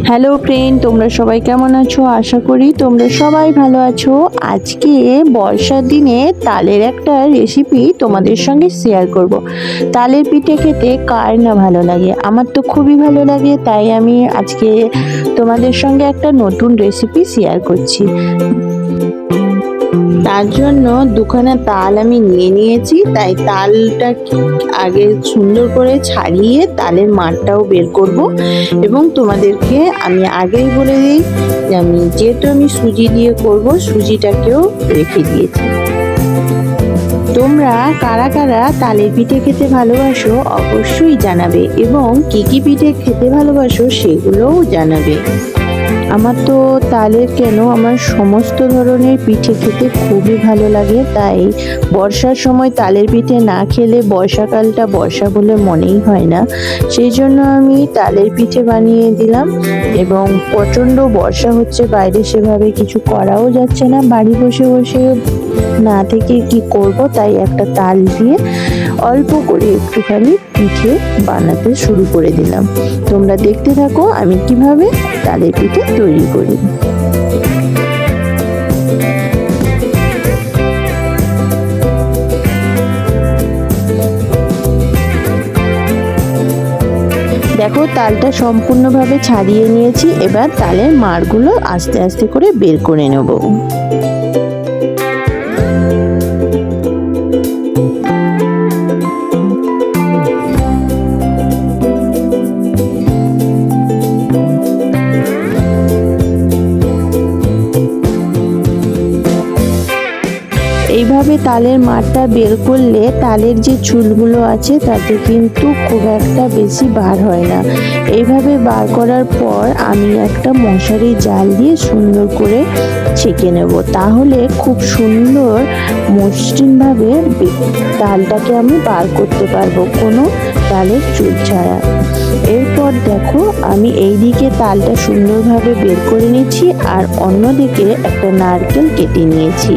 Hello friend, তোমরা সবাই কেমন আছো? আশা করি তোমরা সবাই ভালো আছো। আজকে বর্ষার দিনে তালের একটা রেসিপি তোমাদের সঙ্গে শেয়ার করব। তালের পিঠে খেতে কার না ভালো লাগে? আমার তো খুবই ভালো লাগে, তাই আমি আজকে তোমাদের সঙ্গে একটা নতুন রেসিপি শেয়ার করছি। তার জন্য দুখানা তাল আমি নিয়েছি। তাই তালটা আগে সুন্দর করে ছাড়িয়ে তালের মাঠটাও বের করব এবং তোমাদেরকে আমি আগেই বলে দিই যে যেহেতু আমি সুজি দিয়ে করব, সুজিটাকেও রেখে দিয়েছি। তোমরা কারা কারা তালের পিঠে খেতে ভালোবাসো অবশ্যই জানাবে, এবং কি কি পিঠে খেতে ভালোবাসো সেগুলোও জানাবে। আমার তো তালের কেন, আমার সমস্ত ধরনের পিঠে খেতে খুবই ভালো লাগে। তাই বর্ষার সময় তালের পিঠে না খেলে বর্ষাকালটা বর্ষা বলে মনেই হয় না। সেই জন্য আমি তালের পিঠে বানিয়ে দিলাম। এবং প্রচণ্ড বর্ষা হচ্ছে, বাইরে সেভাবে কিছু করাও যাচ্ছে না, বাড়ি বসে বসে না থেকে কি করব, তাই একটা তাল দিয়ে অল্প করে একটুখানি পিঠে বানাতে শুরু করে দিলাম। তোমরা দেখতে থাকো আমি কিভাবে তালের পিঠে তৈরি করি। দেখো, তালটা সম্পূর্ণভাবে ছাড়িয়ে নিয়েছি। এবার তালের মাড়গুলো আস্তে আস্তে করে বের করে নেব। এইভাবে তালের মাঠটা বের করলে তালের যে চুলগুলো আছে তাতে কিন্তু খুব একটা বেশি বার হয় না। এইভাবে বার করার পর আমি একটা মশারি জাল দিয়ে সুন্দর করে ছেঁকে নেব, তাহলে খুব সুন্দর মসৃণভাবে তালটাকে আমি বার করতে পারবো কোনো তালের চুল ছাড়া। এরপর দেখো, আমি এই দিকে তালটা সুন্দরভাবে বের করে নিচ্ছি, আর অন্যদিকে একটা নারকেল কেটে নিয়েছি।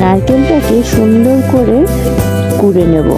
নারকেলটাকে সুন্দর করে কুড়ে নেব।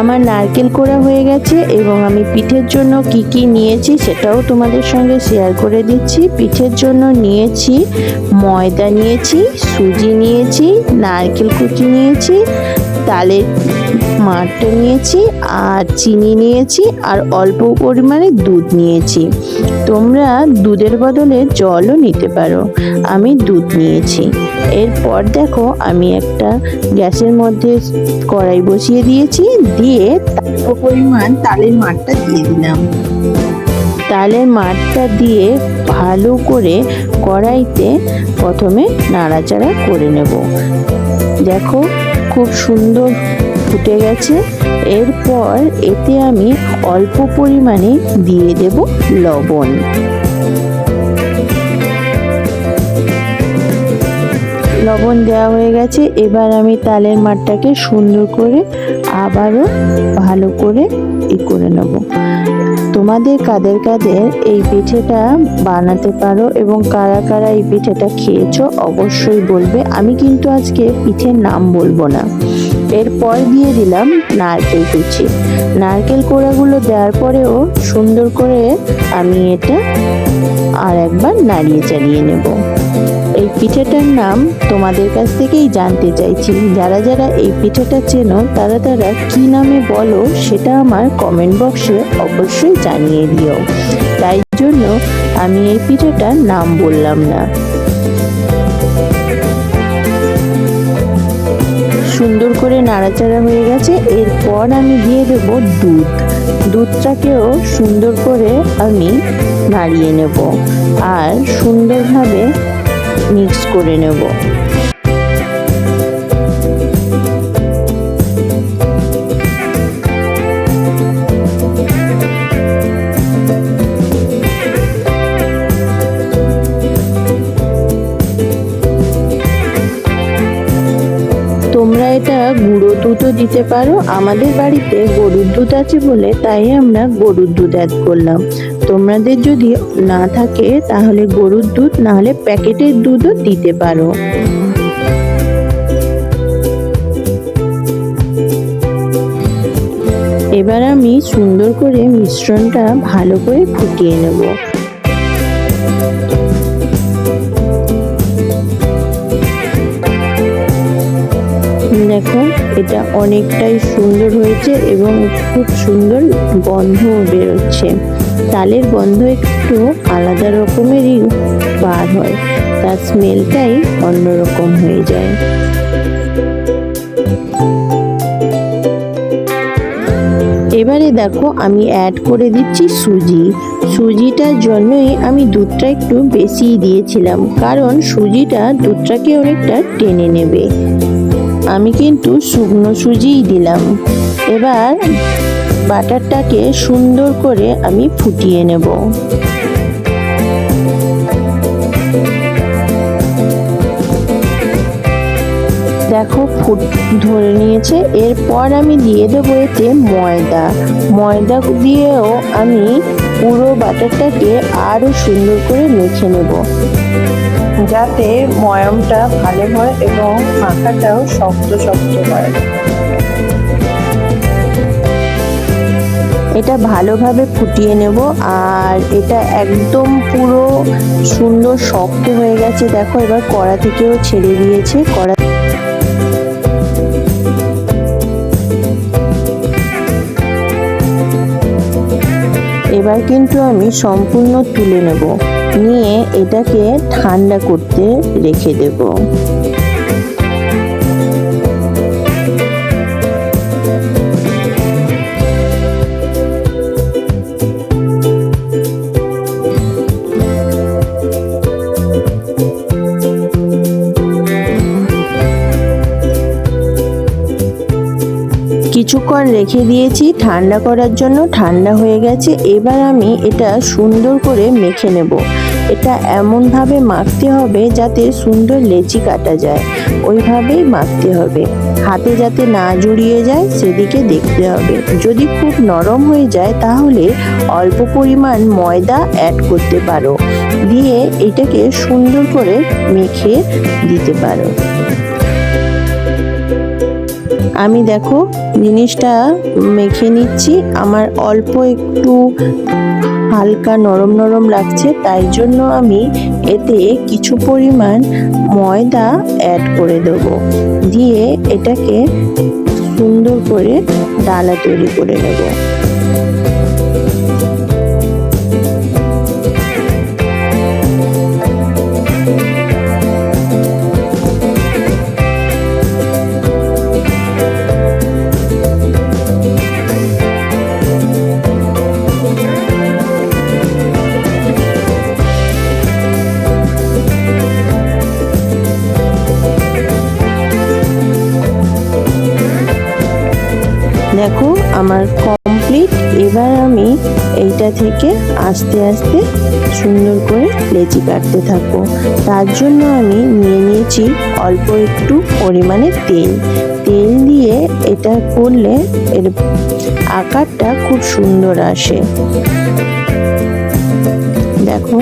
আমার নারকেল কোড়া হয়ে গেছে, এবং আমি পিঠের জন্য কি কি নিয়েছি সেটাও তোমাদের সঙ্গে শেয়ার করে দিচ্ছি। পিঠের জন্য নিয়েছি ময়দা, নিয়েছি সুজি, নিয়েছি নারকেল কুচি, নিয়েছি তালের মাঠটা নিয়েছি, আর চিনি নিয়েছি, আর অল্প পরিমাণে দুধ নিয়েছি। তোমরা দুধের বদলে জলও নিতে পারো, আমি দুধ নিয়েছি। এরপর দেখো, আমি একটা গ্যাসের মধ্যে কড়াই বসিয়ে দিয়েছি, দিয়ে অল্প পরিমাণ তালের মাঠটা দিয়ে দিলাম। তালের মাঠটা দিয়ে ভালো করে কড়াইতে প্রথমে নাড়াচাড়া করে নেব। দেখো, খুব সুন্দর ফুটে গেছে। এরপর এতে আমি অল্প পরিমাণে দিয়ে দেব লবণ। লবণ দেওয়া হয়ে গেছে। এবার আমি তালের মাঠটাকে সুন্দর করে আবারও ভালো করে করে নেব। তোমাদের কাদের কাদের এই পিঠেটা বানাতে পারো এবং কারা কারা এই পিঠেটা খেয়েছো অবশ্যই বলবে। আমি কিন্তু আজকে পিঠের নাম বলবো না। এরপর দিয়ে দিলাম নারকেল কুচি। নারকেল কোড়াগুলো দেওয়ার পরেও সুন্দর করে আমি এটা আর একবার নাড়িয়ে চাড়িয়ে নেব। এই পিঠেটার নাম তোমাদের কাছ থেকেই জানতে চাইছি। যারা যারা এই পিঠেটা চেনো তারা কি নামে বলো সেটা আমার কমেন্ট বক্সে অবশ্যই জানিয়ে দিও। তাই জন্য আমি এই পিঠেটার নাম বললাম না। সুন্দর করে নাড়াচাড়া হয়ে গেছে। এরপর আমি দিয়ে দেব দুধ। দুধটাকেও সুন্দর করে আমি নাড়িয়ে নেব আর সুন্দরভাবে মিক্স করে নেব। তোমরা এটা গুঁড়ো দুধও দিতে পারো। আমাদের বাড়িতে গরুর দুধ আছে বলে তাই আমরা গরুর দুধ অ্যাড করলাম। তোমাদের যদি না থাকে তাহলে গরুর দুধ না হলে প্যাকেটের দুধও দিতে পারো। এবার আমি সুন্দর করে মিশ্রণটা ভালো করে ফুটিয়ে নেব। দেখো এটা অনেকটাই সুন্দর হয়েছে এবং খুব সুন্দর গন্ধ বেরোচ্ছে। তালের গন্ধ একটু আলাদা রকমেরই বার হয়, তার স্মেলটাই অন্যরকম হয়ে যায়। এবারে দেখো আমি অ্যাড করে দিচ্ছি সুজি। সুজিটার জন্যই আমি দুধটা একটু বেশিই দিয়েছিলাম, কারণ সুজিটা দুধটাকে অনেকটা টেনে নেবে। আমি কিন্তু শুকনো সুজিই দিলাম। এবার বাটারটাকে সুন্দর করে আমি ফুটিয়ে নেব। দেখো ফুট ধরে নিয়েছে। এরপর আমি দিয়ে দেবো এতে ময়দা। ময়দা দিয়েও আমি পুরো বাটারটাকে আরো সুন্দর করে মেখে নেব, যাতে ময়ামটা ভালো হয় এবং মাখাটাও শক্ত শক্ত হয়। এটা ভালোভাবে ফুটিয়ে নেব। আর এটা একদম পুরো সুন্দর শক্ত হয়ে গেছে। দেখো এবার কড়া থেকেও ছেড়ে দিয়েছে। এবার কিন্তু আমি সম্পূর্ণ তুলে নেব, নিয়ে এটাকে ঠান্ডা করতে রেখে দেব। কিছুক্ষণ রেখে দিয়েছি ঠান্ডা করার জন্য। ঠান্ডা হয়ে গেছে। এবার আমি এটা সুন্দর করে মেখে নেব। এটা এমনভাবে মাখতে হবে যাতে সুন্দর লেচি কাটা যায়, ওইভাবেই মাখতে হবে। হাতে যাতে না জড়িয়ে যায় সেদিকে দেখতে হবে। যদি খুব নরম হয়ে যায় তাহলে অল্প পরিমাণ ময়দা অ্যাড করতে পারো, দিয়ে এটাকে সুন্দর করে মেখে দিতে পারো। আমি দেখো জিনিসটা মেখে নিচ্ছি। আমার অল্প একটু হালকা নরম নরম লাগছে, তাই জন্য আমি এতে কিছু পরিমাণ ময়দা অ্যাড করে দেব, দিয়ে এটাকে সুন্দর করে ডালা তৈরি করে নেব। দেখো আমার কমপ্লিট। এবার আমি এইটা থেকে আস্তে আস্তে সুন্দর করে লেচি কাটতে থাকবো। তার জন্য আমি নিয়ে নিয়েছি অল্প একটু পরিমাণে তেল। তেল দিয়ে এটা করলে এর আকারটা খুব সুন্দর আসে। দেখো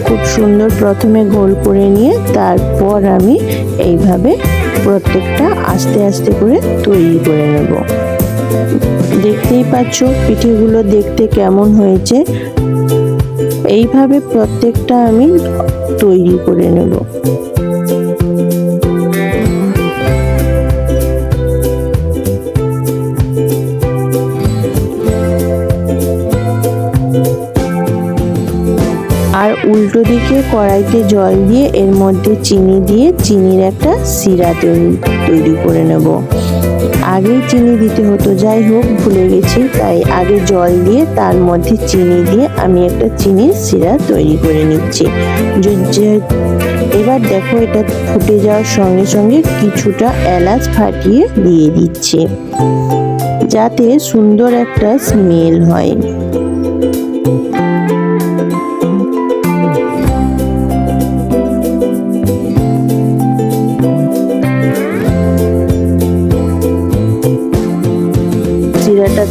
খুব সুন্দর প্রথমে গোল করে নিয়ে তারপর আমি এইভাবে প্রত্যেকটা আস্তে আস্তে করে তৈরি করে নেব। দেখতেই পাচ্ছ পিঠেগুলো দেখতে কেমন হয়েছে। এইভাবে প্রত্যেকটা আমি তৈরি করে নেব। আর উল্টো দিকে কড়াইতে জল দিয়ে এর মধ্যে চিনি দিয়ে চিনির একটা সিরা তৈরি করে নেব। আগেই চিনি দিতে হতো, যাই হোক ভুলে গেছি, তাই আগে জল দিয়ে তার মধ্যে চিনি দিয়ে আমি একটা চিনির সিরা তৈরি করে নিচ্ছি। এবার দেখো এটা ফুটে যাওয়ার সঙ্গে সঙ্গে কিছুটা এলাচ ফাটিয়ে দিয়ে দিচ্ছি, যাতে সুন্দর একটা স্মেল হয়।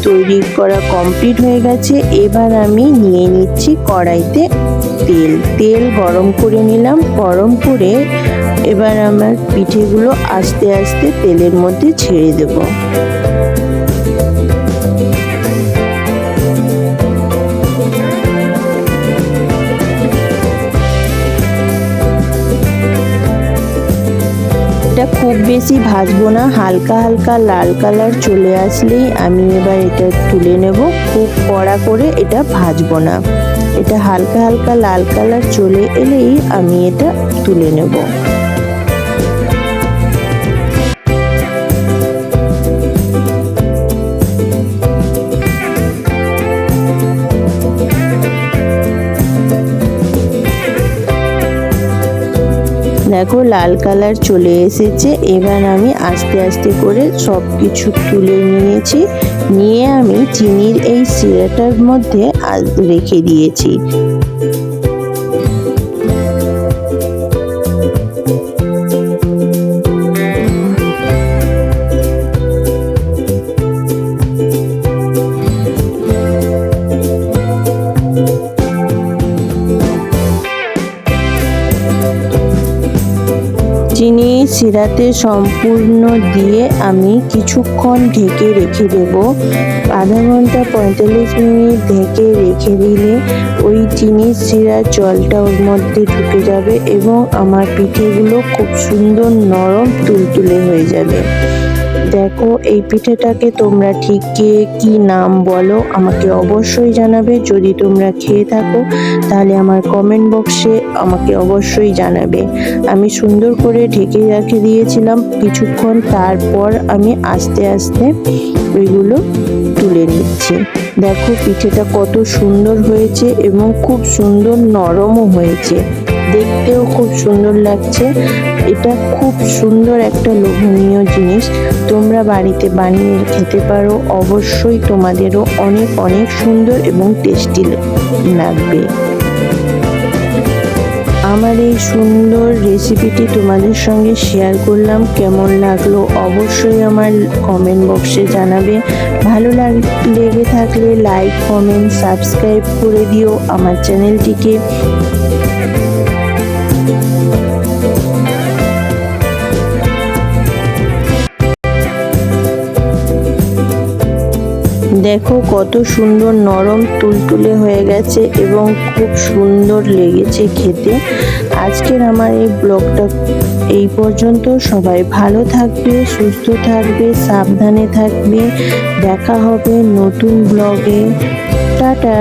তৈরি করা কমপ্লিট হয়ে গেছে। এবার আমি নিয়ে নিচ্ছি কড়াইতে তেল গরম করে নিলাম। গরম করে এবার আমার পিঠেগুলো আস্তে আস্তে তেলের মধ্যে ছেড়ে দেব। এটা খুব বেশি ভাজবো না, হালকা হালকা লাল কালার চলে আসলেই আমি এবার এটা তুলে নেব। খুব কড়া করে এটা ভাজবো না, এটা হালকা হালকা লাল কালার চলে এলেই আমি এটা তুলে নেব। দেখো লাল কালার চলে এসেছে। এবার আমি আস্তে আস্তে করে সব কিছু তুলে নিয়েছি, নিয়ে আমি চিনির এই শিরাটার মধ্যে রেখে দিয়েছি। চিনি শিরাতে সম্পূর্ণ দিয়ে আমি কিছুক্ষণ ঢেকে রেখে দেব। আধা ঘন্টা 45 মিনিট ঢেকে রেখে দিলে ওই চিনির শিরার জলটা ওর মধ্যে ঢুকে যাবে এবং আমার পিঠেগুলো খুব সুন্দর নরম তুলতুলে হয়ে যাবে। দেখো এই পিঠেটাকে তোমরা ঠিক কি নাম বলো আমাকে অবশ্যই জানাবে। যদি তোমরা খেয়ে থাকো তাহলে আমার কমেন্ট বক্সে আমাকে অবশ্যই জানাবে। আমি সুন্দর করে ঢেকে রেখে দিয়েছিলাম কিছুক্ষণ, তারপর আমি আস্তে আস্তে ওইগুলো তুলে নিচ্ছি। দেখো পিঠেটা কত সুন্দর হয়েছে এবং খুব সুন্দর নরমও হয়েছে, দেখতেও খুব সুন্দর লাগছে। এটা খুব সুন্দর একটা লোভনীয় জিনিস, তোমরা বাড়িতে বানিয়ে খেতে পারো। অবশ্যই তোমাদেরও অনেক অনেক সুন্দর এবং টেস্টি লাগবে। আমার এই সুন্দর রেসিপিটি তোমাদের সঙ্গে শেয়ার করলাম। কেমন লাগলো অবশ্যই আমার কমেন্ট বক্সে জানাবে। ভালো লেগে থাকলে লাইক, কমেন্ট, সাবস্ক্রাইব করে দিও আমার চ্যানেলটিকে। দেখো কত সুন্দর নরম তুলতুলে হয়ে গেছে এবং খুব সুন্দর লেগেছে খেতে। আজকের আমার এই ব্লগটা এই পর্যন্ত। সবাই ভালো থাকবে, সুস্থ থাকবে, সাবধানে থাকবে। দেখা হবে নতুন ব্লগে। টাটা।